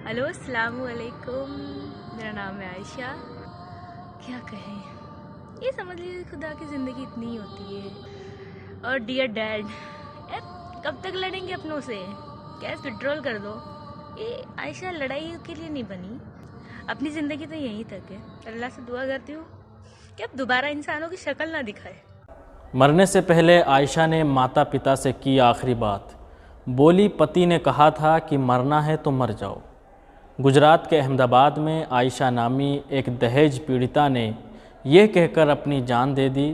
Hello अस्सलाम वालेकुम। मेरा नाम है आयशा। क्या कहें, ये समझ लीजिए खुदा की ज़िंदगी इतनी ही होती है। और डियर डैड, कब तक लड़ेंगे अपनों से? गैस विड्रॉल कर दो। ये आयशा लड़ाई के लिए नहीं बनी, अपनी ज़िंदगी तो यहीं तक है। अल्लाह से दुआ करती हूँ कि अब दोबारा इंसानों की शक्ल ना दिखाए। मरने से पहले आयशा ने माता पिता से की आखिरी बात। बोली, पति ने कहा था कि मरना है तो मर जाओ। गुजरात के अहमदाबाद में आयशा नामी एक दहेज पीड़िता ने यह कहकर अपनी जान दे दी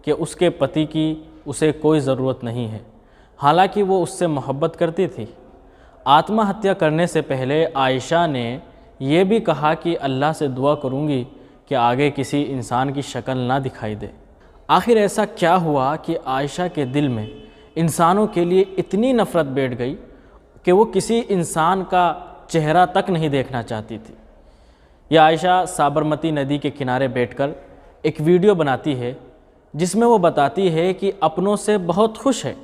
कि उसके पति की उसे कोई ज़रूरत नहीं है, हालांकि वो उससे मोहब्बत करती थी। आत्महत्या करने से पहले आयशा ने यह भी कहा कि अल्लाह से दुआ करूंगी कि आगे किसी इंसान की शक्ल ना दिखाई दे। आखिर ऐसा क्या हुआ कि आयशा के दिल में इंसानों के लिए इतनी नफ़रत बैठ गई कि वो किसी इंसान का चेहरा तक नहीं देखना चाहती थी। यह आयशा साबरमती नदी के किनारे बैठकर एक वीडियो बनाती है जिसमें वो बताती है कि अपनों से बहुत खुश है,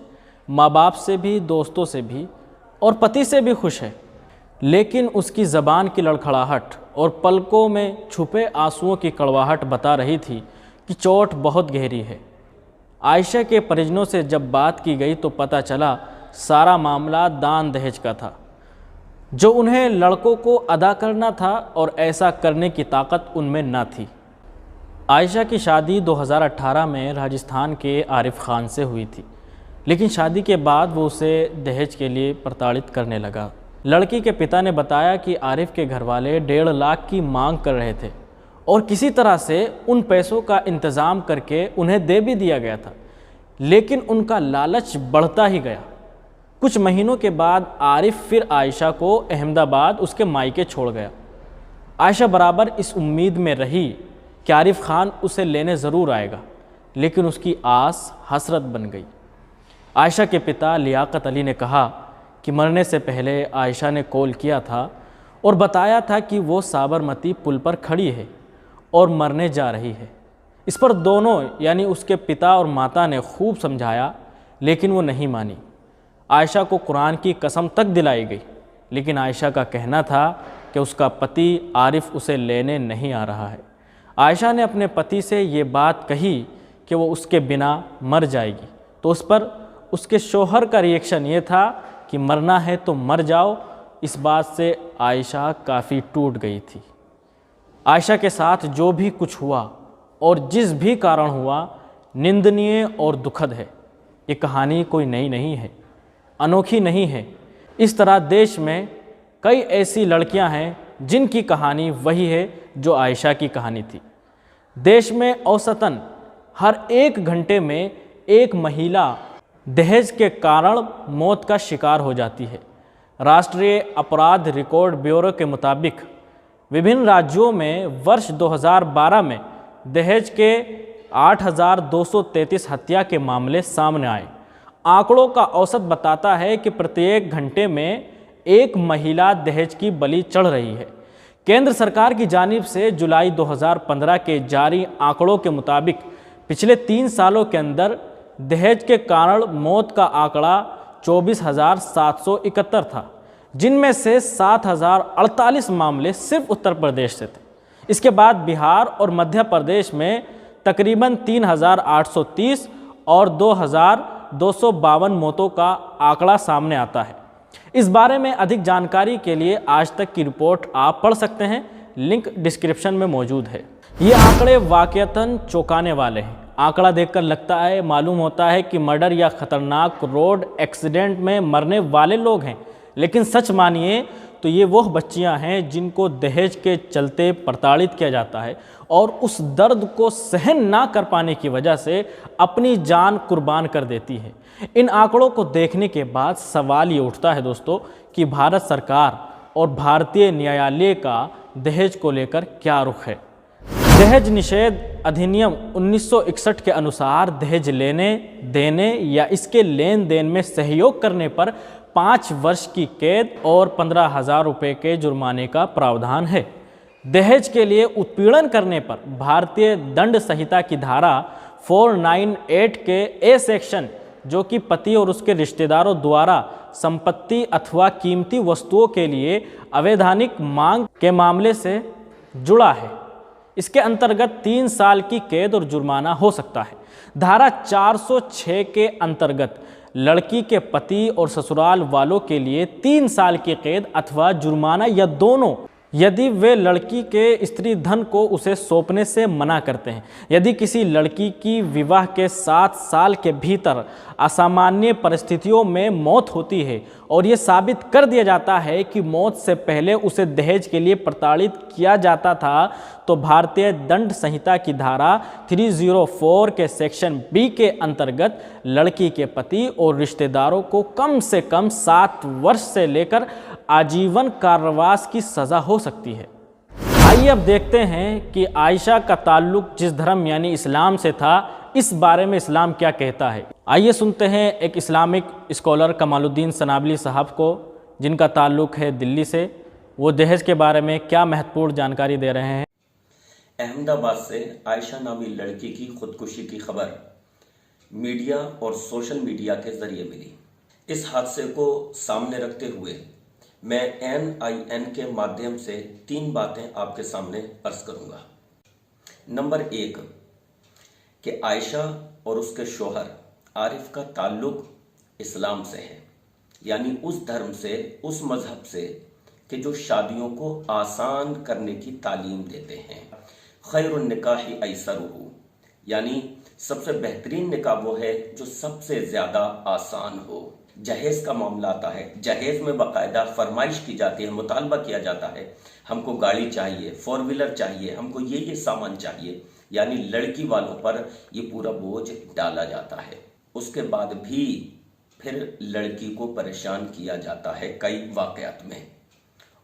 माँ बाप से भी, दोस्तों से भी और पति से भी खुश है, लेकिन उसकी ज़बान की लड़खड़ाहट और पलकों में छुपे आंसुओं की कड़वाहट बता रही थी कि चोट बहुत गहरी है। आयशा के परिजनों से जब बात की गई तो पता चला सारा मामला दान दहेज का था, जो उन्हें लड़कों को अदा करना था और ऐसा करने की ताकत उनमें न थी। आयशा की शादी 2018 में राजस्थान के आरिफ खान से हुई थी, लेकिन शादी के बाद वो उसे दहेज के लिए प्रताड़ित करने लगा। लड़की के पिता ने बताया कि आरिफ के घरवाले 1.5 लाख की मांग कर रहे थे और किसी तरह से उन पैसों का इंतज़ाम करके उन्हें दे भी दिया गया था, लेकिन उनका लालच बढ़ता ही गया। कुछ महीनों के बाद आरिफ फिर आयशा को अहमदाबाद उसके मायके छोड़ गया। आयशा बराबर इस उम्मीद में रही कि आरिफ खान उसे लेने ज़रूर आएगा, लेकिन उसकी आस हसरत बन गई। आयशा के पिता लियाकत अली ने कहा कि मरने से पहले आयशा ने कॉल किया था और बताया था कि वो साबरमती पुल पर खड़ी है और मरने जा रही है। इस पर दोनों यानी उसके पिता और माता ने खूब समझाया, लेकिन वो नहीं मानी। आयशा को कुरान की कसम तक दिलाई गई, लेकिन आयशा का कहना था कि उसका पति आरिफ उसे लेने नहीं आ रहा है। आयशा ने अपने पति से ये बात कही कि वो उसके बिना मर जाएगी, तो उस पर उसके शौहर का रिएक्शन ये था कि मरना है तो मर जाओ। इस बात से आयशा काफ़ी टूट गई थी। आयशा के साथ जो भी कुछ हुआ और जिस भी कारण हुआ, निंदनीय और दुखद है। ये कहानी कोई नई नहीं है, अनोखी नहीं है। इस तरह देश में कई ऐसी लड़कियां हैं जिनकी कहानी वही है जो आयशा की कहानी थी। देश में औसतन हर 1 घंटे में एक महिला दहेज के कारण मौत का शिकार हो जाती है। राष्ट्रीय अपराध रिकॉर्ड ब्यूरो के मुताबिक विभिन्न राज्यों में वर्ष 2012 में दहेज के 8,233 हत्या के मामले सामने आए। आंकड़ों का औसत बताता है कि प्रत्येक घंटे में एक महिला दहेज की बलि चढ़ रही है। केंद्र सरकार की जानिब से जुलाई 2015 के जारी आंकड़ों के मुताबिक पिछले 3 सालों के अंदर दहेज के कारण मौत का आंकड़ा 24,771 था, जिनमें से 7,048 मामले सिर्फ उत्तर प्रदेश से थे। इसके बाद बिहार और मध्य प्रदेश में तकरीबन 3,830 और 2,252 मौतों का आंकड़ा सामने आता है। इस बारे में अधिक जानकारी के लिए आज तक की रिपोर्ट आप पढ़ सकते हैं, लिंक डिस्क्रिप्शन में मौजूद है। ये आंकड़े वाकईतन चौंकाने वाले हैं। आंकड़ा देखकर लगता है, मालूम होता है कि मर्डर या खतरनाक रोड एक्सीडेंट में मरने वाले लोग हैं, लेकिन सच मानिए तो ये वो बच्चियां हैं जिनको दहेज के चलते प्रताड़ित किया जाता है और उस दर्द को सहन ना कर पाने की वजह से अपनी जान कुर्बान कर देती है। इन आंकड़ों को देखने के बाद सवाल ये उठता है दोस्तों कि भारत सरकार और भारतीय न्यायालय का दहेज को लेकर क्या रुख है। दहेज निषेध अधिनियम 1961 के अनुसार दहेज लेने, देने या इसके लेन देन में सहयोग करने पर 5 वर्ष की कैद और 15,000 रुपये के जुर्माने का प्रावधान है। दहेज के लिए उत्पीड़न करने पर भारतीय दंड संहिता की धारा 498 के ए सेक्शन जो कि पति और उसके रिश्तेदारों द्वारा संपत्ति अथवा कीमती वस्तुओं के लिए अवैधानिक मांग के मामले से जुड़ा है। इसके अंतर्गत 3 साल की कैद और जुर्माना हो सकता है। धारा 406 के अंतर्गत लड़की के पति और ससुराल वालों के लिए 3 साल की कैद अथवा जुर्माना या दोनों, यदि वे लड़की के स्त्री धन को उसे सौंपने से मना करते हैं। यदि किसी लड़की की विवाह के 7 साल के भीतर असामान्य परिस्थितियों में मौत होती है और ये साबित कर दिया जाता है कि मौत से पहले उसे दहेज के लिए प्रताड़ित किया जाता था, तो भारतीय दंड संहिता की धारा 304 के सेक्शन बी के अंतर्गत लड़की के पति और रिश्तेदारों को कम से कम 7 वर्ष से लेकर आजीवन कारावास की सज़ा हो सकती है। आइए अब देखते हैं कि आयशा का ताल्लुक जिस धर्म यानी इस्लाम से था, इस बारे में इस्लाम क्या कहता है। आइए सुनते हैं एक इस्लामिक स्कॉलर कमालुद्दीन सनाबली साहब को, जिनका ताल्लुक है दिल्ली से। वो दहेज के बारे में क्या महत्वपूर्ण जानकारी दे रहे हैं। अहमदाबाद से आयशा नामी लड़की की खुदकुशी की खबर मीडिया और सोशल मीडिया के जरिए मिली। इस हादसे को सामने रखते हुए मैं NIN के माध्यम से 3 बातें आपके सामने अर्ज करूंगा। नंबर 1 कि आयशा और उसके शोहर आरिफ का ताल्लुक इस्लाम से है, यानी उस धर्म से, उस मजहब से कि जो शादियों को आसान करने की तालीम देते हैं। खैरुन निकाही ऐसरुहु, यानी सबसे बेहतरीन निकाह वो है जो सबसे ज्यादा आसान हो। जहेज का मामला आता है, जहेज में बाकायदा फरमाइश की जाती है, मुतालबा किया जाता है, हमको गाड़ी चाहिए, 4 व्हीलर चाहिए, हमको ये सामान चाहिए, यानी लड़की वालों पर ये पूरा बोझ डाला जाता है। उसके बाद भी फिर लड़की को परेशान किया जाता है कई वाकयात में,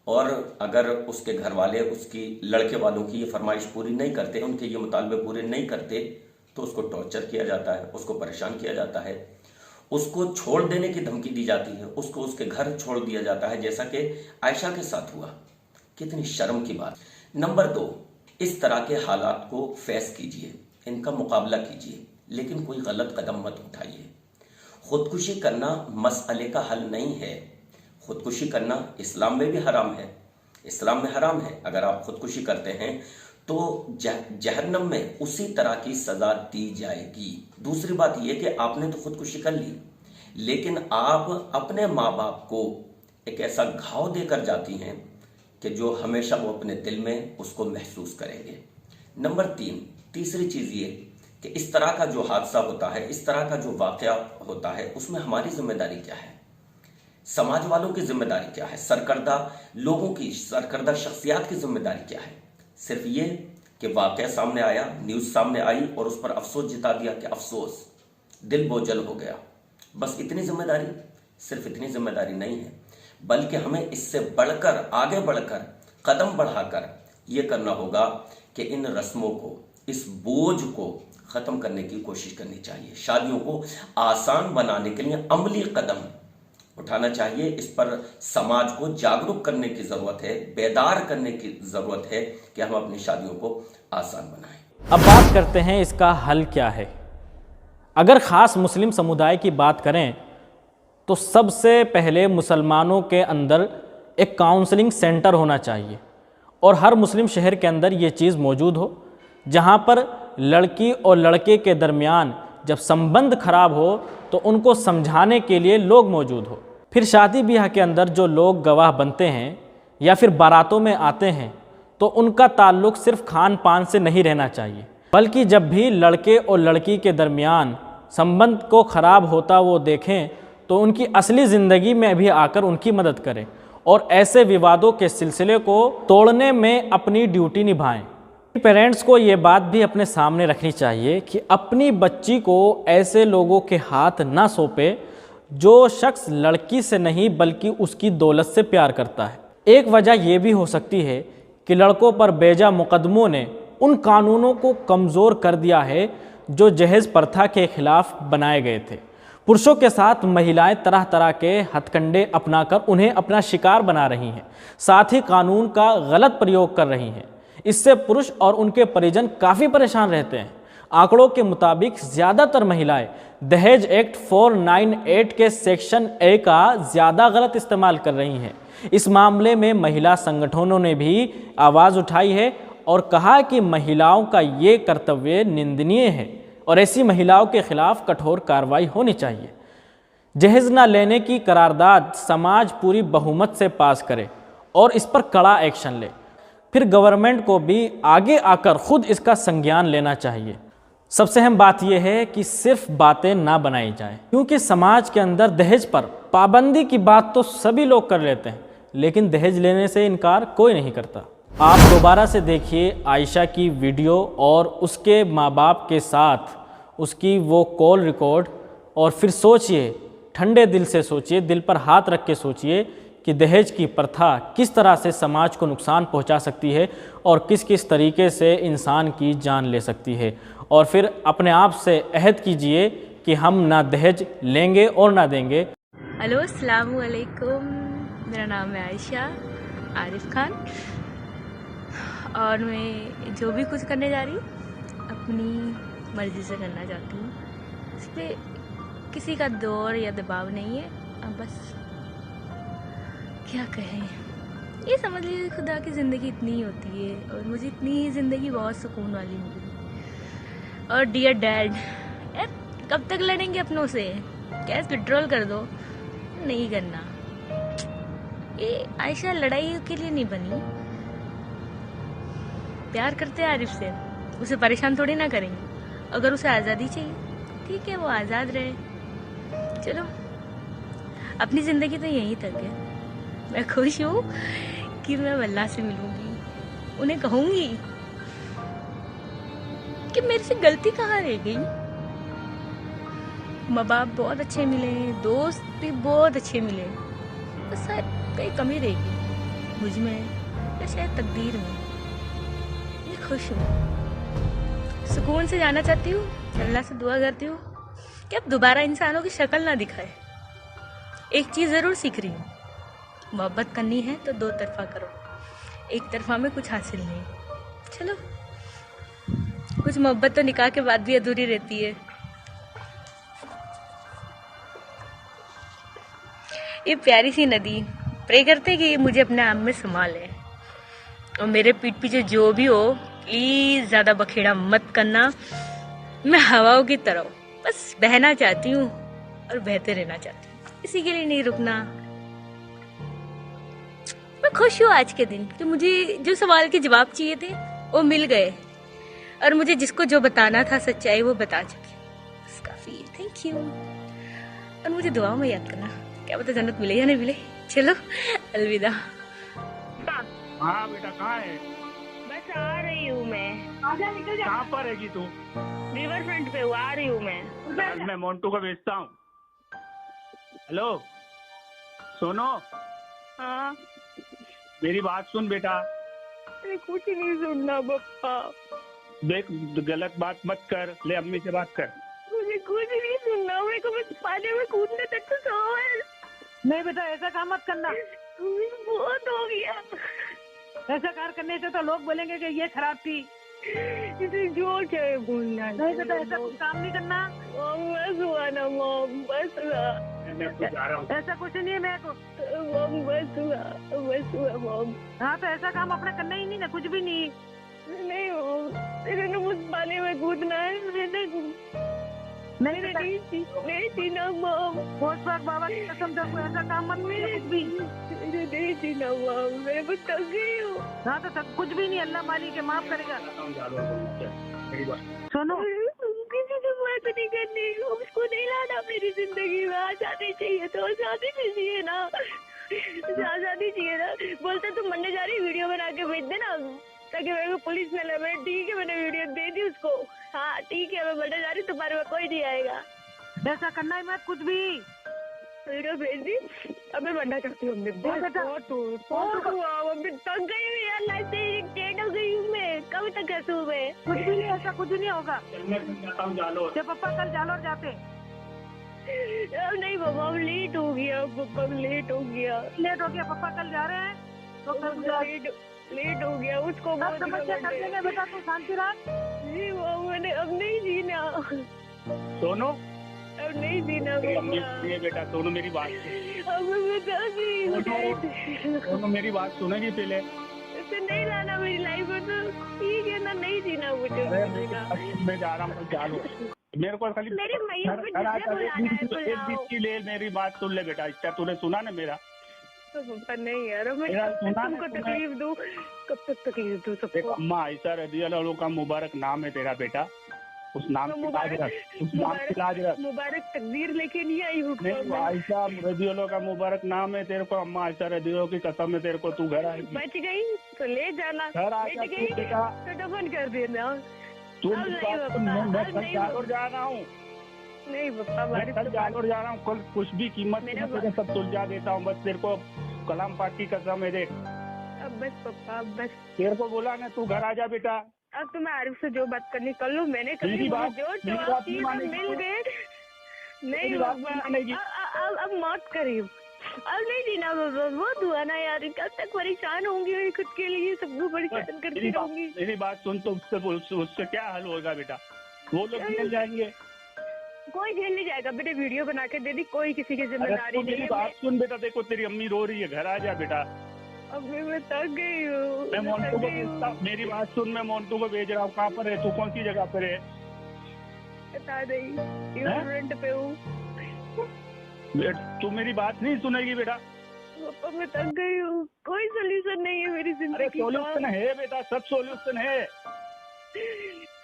और अगर उसके घर वाले उसकी लड़के वालों की ये फरमाइश पूरी नहीं करते, उनके ये मुतालबे पूरे नहीं करते, तो उसको टॉर्चर किया जाता है, उसको परेशान किया जाता है, उसको छोड़ देने की धमकी दी जाती है, उसको उसके घर छोड़ दिया जाता है, जैसा कि आयशा के साथ हुआ। कितनी शर्म की बात। नंबर 2, इस तरह के हालात को फेस कीजिए, इनका मुकाबला कीजिए, लेकिन कोई गलत कदम मत उठाइए। खुदकुशी करना मसले का हल नहीं है। खुदकुशी करना इस्लाम में भी हराम है, इस्लाम में हराम है। अगर आप खुदकुशी करते हैं तो जहन्नम में उसी तरह की सजा दी जाएगी। दूसरी बात यह कि आपने तो खुदकुशी कर ली, लेकिन आप अपने माँ बाप को एक ऐसा घाव देकर जाती हैं कि जो हमेशा वो अपने दिल में उसको महसूस करेंगे। नंबर 3, तीसरी चीज़ ये कि इस तरह का जो हादसा होता है, इस तरह का जो वाक़या होता है, उसमें हमारी जिम्मेदारी क्या है, समाज वालों की जिम्मेदारी क्या है, सरकर्दा लोगों की, सरकर्दा शख्सियात की जिम्मेदारी क्या है। सिर्फ ये कि वाक़या सामने आया, न्यूज़ सामने आई और उस पर अफसोस जता दिया कि अफसोस, दिल बोझल हो गया, बस इतनी जिम्मेदारी। सिर्फ इतनी जिम्मेदारी नहीं है, बल्कि हमें इससे बढ़कर, आगे बढ़कर, कदम बढ़ाकर ये करना होगा कि इन रस्मों को, इस बोझ को ख़त्म करने की कोशिश करनी चाहिए। शादियों को आसान बनाने के लिए अमली कदम उठाना चाहिए। इस पर समाज को जागरूक करने की ज़रूरत है, बेदार करने की ज़रूरत है कि हम अपनी शादियों को आसान बनाएं। अब बात करते हैं इसका हल क्या है। अगर ख़ास मुस्लिम समुदाय की बात करें तो सबसे पहले मुसलमानों के अंदर एक काउंसलिंग सेंटर होना चाहिए, और हर मुस्लिम शहर के अंदर ये चीज़ मौजूद हो, जहाँ पर लड़की और लड़के के दरमियान जब संबंध खराब हो तो उनको समझाने के लिए लोग मौजूद हो। फिर शादी ब्याह के अंदर जो लोग गवाह बनते हैं या फिर बारातों में आते हैं, तो उनका ताल्लुक सिर्फ खान पान से नहीं रहना चाहिए, बल्कि जब भी लड़के और लड़की के दरमियान संबंध को ख़राब होता वो देखें तो उनकी असली ज़िंदगी में भी आकर उनकी मदद करें और ऐसे विवादों के सिलसिले को तोड़ने में अपनी ड्यूटी निभाएं। पेरेंट्स को ये बात भी अपने सामने रखनी चाहिए कि अपनी बच्ची को ऐसे लोगों के हाथ ना सौंपे जो शख्स लड़की से नहीं बल्कि उसकी दौलत से प्यार करता है। एक वजह यह भी हो सकती है कि लड़कों पर बेजा मुकदमों ने उन कानूनों को कमज़ोर कर दिया है जो जहेज प्रथा के खिलाफ बनाए गए थे। पुरुषों के साथ महिलाएं तरह तरह के हथकंडे अपनाकर उन्हें अपना शिकार बना रही हैं, साथ ही कानून का गलत प्रयोग कर रही हैं। इससे पुरुष और उनके परिजन काफ़ी परेशान रहते हैं। आंकड़ों के मुताबिक ज़्यादातर महिलाएं दहेज एक्ट 498 के सेक्शन ए का ज़्यादा गलत इस्तेमाल कर रही हैं। इस मामले में महिला संगठनों ने भी आवाज़ उठाई है और कहा कि महिलाओं का ये कर्तव्य निंदनीय है और ऐसी महिलाओं के खिलाफ कठोर कार्रवाई होनी चाहिए। जहेज न लेने की करारदाद समाज पूरी बहुमत से पास करे और इस पर कड़ा एक्शन ले। फिर गवर्नमेंट को भी आगे आकर खुद इसका संज्ञान लेना चाहिए। सबसे अहम बात यह है कि सिर्फ बातें ना बनाई जाएं, क्योंकि समाज के अंदर दहेज पर पाबंदी की बात तो सभी लोग कर लेते हैं, लेकिन दहेज लेने से इनकार कोई नहीं करता। आप दोबारा से देखिए आयशा की वीडियो और उसके माँ बाप के साथ उसकी वो कॉल रिकॉर्ड और फिर सोचिए, ठंडे दिल से सोचिए, दिल पर हाथ रख के सोचिए कि दहेज की प्रथा किस तरह से समाज को नुकसान पहुंचा सकती है और किस किस तरीके से इंसान की जान ले सकती है। और फिर अपने आप से अहद कीजिए कि हम ना दहेज लेंगे और ना देंगे। हेलो, अस्सलाम वालेकुम। मेरा नाम है आयशा आरिफ खान और मैं जो भी कुछ करने जा रही हूँ अपनी मर्ज़ी से करना चाहती हूँ। इस पर किसी का दौर या दबाव नहीं है। अब बस क्या कहें, ये समझ लीजिए खुदा की ज़िंदगी इतनी ही होती है और मुझे इतनी ही ज़िंदगी बहुत सुकून वाली मिली। और डियर डैड, यार कब तक लड़ेंगे अपनों से? कैश विड्रॉल कर दो। नहीं करना। ये आयशा लड़ाई के लिए नहीं बनी। प्यार करते हैं आरिफ से, उसे परेशान थोड़ी ना करेंगे। अगर उसे आज़ादी चाहिए ठीक है, वो आज़ाद रहे। चलो, अपनी ज़िंदगी तो यहीं तक है। मैं खुश हूँ कि मैं अल्लाह से मिलूंगी, उन्हें कहूँगी कि मेरे से गलती कहाँ रह गई। माँ बाप बहुत अच्छे मिले, दोस्त भी बहुत अच्छे मिले, बस शायद कहीं कमी रह गई मुझ में या शायद तकदीर में। मैं खुश हूँ, सुकून से जाना चाहती हूँ। अल्लाह से दुआ करती हूँ कि अब दोबारा इंसानों की शक्ल ना दिखाए। एक चीज़ ज़रूर सीख रही हूँ, मोहब्बत करनी है तो दो तरफा करो, एक तरफा में कुछ हासिल नहीं। चलो, कुछ मोहब्बत तो निकाह के बाद भी अधूरी रहती है। ये प्यारी सी नदी, प्रे करते कि ये मुझे अपने आप में संभाले और मेरे पीठ पीछे जो भी हो प्लीज़ ज़्यादा बखेड़ा मत करना। मैं हवाओं की तरह बस बहना चाहती हूँ और बहते रहना चाहती हूँ, इसी के लिए नहीं रुकना। मैं खुश हूँ आज के दिन कि मुझे जो सवाल के जवाब चाहिए थे वो मिल गए और मुझे जिसको जो बताना था सच्चाई वो बता चुकी। बस काफ़ी, थैंक यू। और मुझे दुआओं में याद करना, क्या पता जन्नत मिले या नहीं मिले। चलो, अलविदा। हाँ बेटा, कहाँ है? बस आ रही हूँ मैं। आजा, निकल जा। कहाँ पर रहेगी तू? रिवर फ्रंट पे आ रही हूँ मैं। आज मैं मोन्टू को भेजता हूँ। हेलो सोनो, हाँ, मेरी बात सुन बेटा। अरे कुछ नहीं सुनना पप्पा। देख, गलत बात मत कर, ले अम्मी से बात कर। मुझे कुछ नहीं सुनना, मेरे को बस पानी में कूदने तक तो सवाल। नहीं बेटा, ऐसा काम मत करना। बहुत हो गया। ऐसा कार करने से तो लोग बोलेंगे कि ये खराब थी। इसे जोर से बोलना। नहीं बेटा, ऐसा कुछ काम नहीं करना। बस हुआ ना मॉम, बस हुआ। मैं खुद जा रहा हूँ। ऐसा कुछ नहीं है मेरे को। मॉम बस हुआ मॉम। हाँ तो ऐसा काम अपना करना ही नहीं ना, कुछ भी नहीं। नहीं मॉम, तेरे ने मुझ पानी में कूदना है। नहीं नहीं थी ना मॉम। बहुत बार बाबा की कसम से कोई ऐसा काम मत कर, कुछ भी। नहीं थी ना मॉम, मैं बस थक गई हूँ। हाँ तो सब कुछ भी नहीं, अल्लाह मालिक है, माफ करेगा। सुनो, किसी से बात नहीं करनी, उसको नहीं लाना मेरी जिंदगी में। आजादी चाहिए तो आजादी चाहिए ना, आजादी चाहिए ना। बोलते तुम मरने जा रही, वीडियो बना के भेज देना ताकि मेरे को पुलिस न ले। ठीक है, मैंने वीडियो दे दी उसको। हाँ ठीक है, मैं मरने जा रही, तुम्हारे में कोई नहीं आएगा। ऐसा करना ही मत कुछ भी। वीडियो भेज दी, अब मैं मरना चाहती हूँ। अम्मी थक गई हूँ यार, लाइफ से इरिटेट हो गई हूँ मैं। कब तक हंसूँ मैं? कुछ भी नहीं, ऐसा कुछ नहीं होगा। मैं जाता हूँ जालोर। जब पापा कल जालोर जाते। अब नहीं पापा, लेट हो गया। पापा लेट हो गया। लेट हो गया, पापा कल जा रहे हैं तो कल लेट हो गया। उसको बहुत समस्या कर देंगे बेटा, तू शांति रख। जी वो मैंने अब नहीं जीना, सोनू अब नहीं जीना पापा। ये बेटा सोनू मेरी बात अब मैं बता दी, सोनू मेरी बात सुनेगी पहले। ऐसे नहीं लाना मेरी लाइफ में, तो ठीक है ना, नहीं जीना मुझे, अरे नहीं जीना। मैं जा रहा हूँ, जानो मेरे को खाली मेरे भैया को घर आ जिसने जा, बुलाना है एक बुलाओ। बीच की ले, मेरी बात सुन ले बेटा। इसका तूने सुना ना मेरा? तो पापा नहीं यार, मैं मेरा कब तक सुना तुमको ना तकलीफ दूं, कब तक तकलीफ दूं एक सबको। अम्मा आयशा रज़ियल्लाहु का मुबारक नाम है तेरा बेटा, उस नाम की लाज रख, उस नाम की लाज रख। मुबारक तकदीर लेके नहीं आई हूँ नहीं, आयशा रज़ियल्लाहु का मुबारक नाम है तेरे को। अम्मा आयशा रज़ियल्लाहु की कसम है तेरे को, तू घर आएगी। बच गई तो ले जाना, घर आ बच जा गई तू बेटा। तो दफन कर देना। तू अब मेरी नहीं बात सुन, पापा, मैं अब कल नहीं जालोर जा रहा हूँ, नहीं पापा, मैं बारिश कल तो जालोर जा रहा हूँ। कल कुछ भी कीमत मेरा में तेरे सब सुलझा देता हूँ। बस तेरे को कलाम पाक की कसम है, देख अब बस पापा, अब बस। तेरे को बोला ना, तू घर आ जा बेटा। अब तुम्हें आरिफ से जो बात करनी कर लो, मैंने कभी मेरी बात- जो मेरी जवाब बात दिए नहीं वो मानेगी मिल तू। गए। नहीं मेरी बात पापा, नहीं मानेगी। अब मौत करीब, अब नहीं जीना पापा। बहुत हुआ ना यार, कब तक परेशान होंगी मैं खुद के लिए, सबको परेशान करती रहूंगी। मेरी बात सुन, तो उससे क्या हल होगा बेटा? वो लोग निकल जाएंगे। कोई झेल नहीं जाएगा बेटे, वीडियो बना के दे दी, कोई किसी की अरे जिम्मेदारी तू नहीं मेरी है। बात सुन बेटा, देखो तेरी अम्मी रो रही है, घर आ जा बेटा। अब मैं थक गई हूँ, मैं मैं मोन्टू थक को गई भेजता हूँ। हूँ, मेरी बात सुन, मैं मोन्टू को भेज रहा हूँ। कहाँ पर है तू? कौन सी जगह पर है? बता नहीं, रेस्टोरेंट पे हूँ। तू मेरी बात नहीं सुनेगी बेटा। पापा मैं थक गई हूँ, कोई सोल्यूशन नहीं है मेरी अरे जिंदगी सॉल्यूशन का। है बेटा, सब सॉल्यूशन है,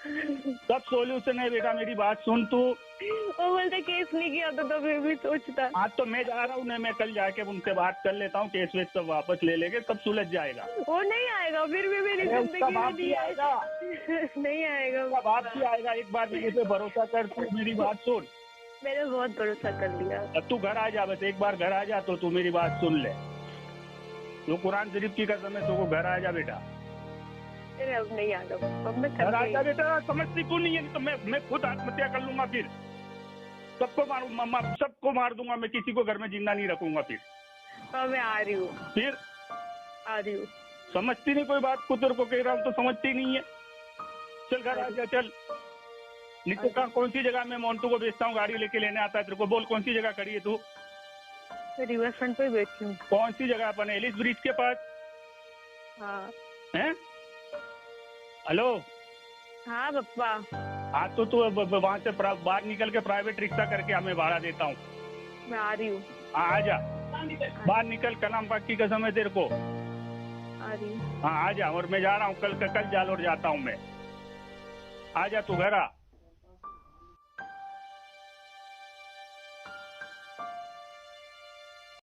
सब सॉल्यूशन है बेटा। मेरी बात सुन तू। वो बोलता केस नहीं किया तो मैं भी सोचता। आज तो मैं जा रहा हूँ ना, मैं कल जाके उनसे बात कर लेता हूँ, केस वेस सब वापस ले लेंगे, सब सुलझ जाएगा। वो नहीं आएगा, फिर भी मेरी अरे उसका जिंदगी बाप में भी नहीं आएगा, आएगा। नहीं आएगा उसका बाप भी आएगा। एक बार मेरे पे भरोसा कर, तू मेरी बात सुन। मैंने बहुत भरोसा कर लिया। अब तू घर आ जा, बस एक बार घर आ जा तो तू मेरी बात सुन ले। तो कुरान शरीफ की कसम है, तू घर आ जा बेटा। अरे अब नहीं आएगा पापा, मैं थक घर आ गई। जा बेटा, समझती क्यों नहीं है? तो मैं खुद आत्महत्या कर लूंगा, फिर सबको मारू, मम्मा सबको मार दूंगा मैं, किसी को घर में जिंदा नहीं रखूंगा फिर। पापा मैं आ रही हूँ, फिर आ रही हूँ। समझती नहीं कोई बात को, तेरे को कह रहा हूँ तो समझती नहीं है। चल घर आ जा, चल। निकल का कौन सी जगह? मैं मोन्टू को भेजता हूँ, गाड़ी लेके लेने आता है तेरे को। बोल कौन सी जगह खड़ी है तू? मैं रिवर फ्रंट पे बैठी हूँ। कौन सी जगह? अपन एलिस ब्रिज के पास हाँ है? हेलो, हाँ पापा, हाँ तो तू वहाँ से बाहर निकल के प्राइवेट रिक्शा करके हमें भाड़ा देता हूँ। मैं आ रही हूँ, हाँ आ जा, बाहर निकल, कलाम पाक की कसम है तेरे को। आ रही हूँ। हाँ आ जा, और मैं जा रहा हूँ, कल जालोर जाता हूँ मैं। आ जा तू घर आ।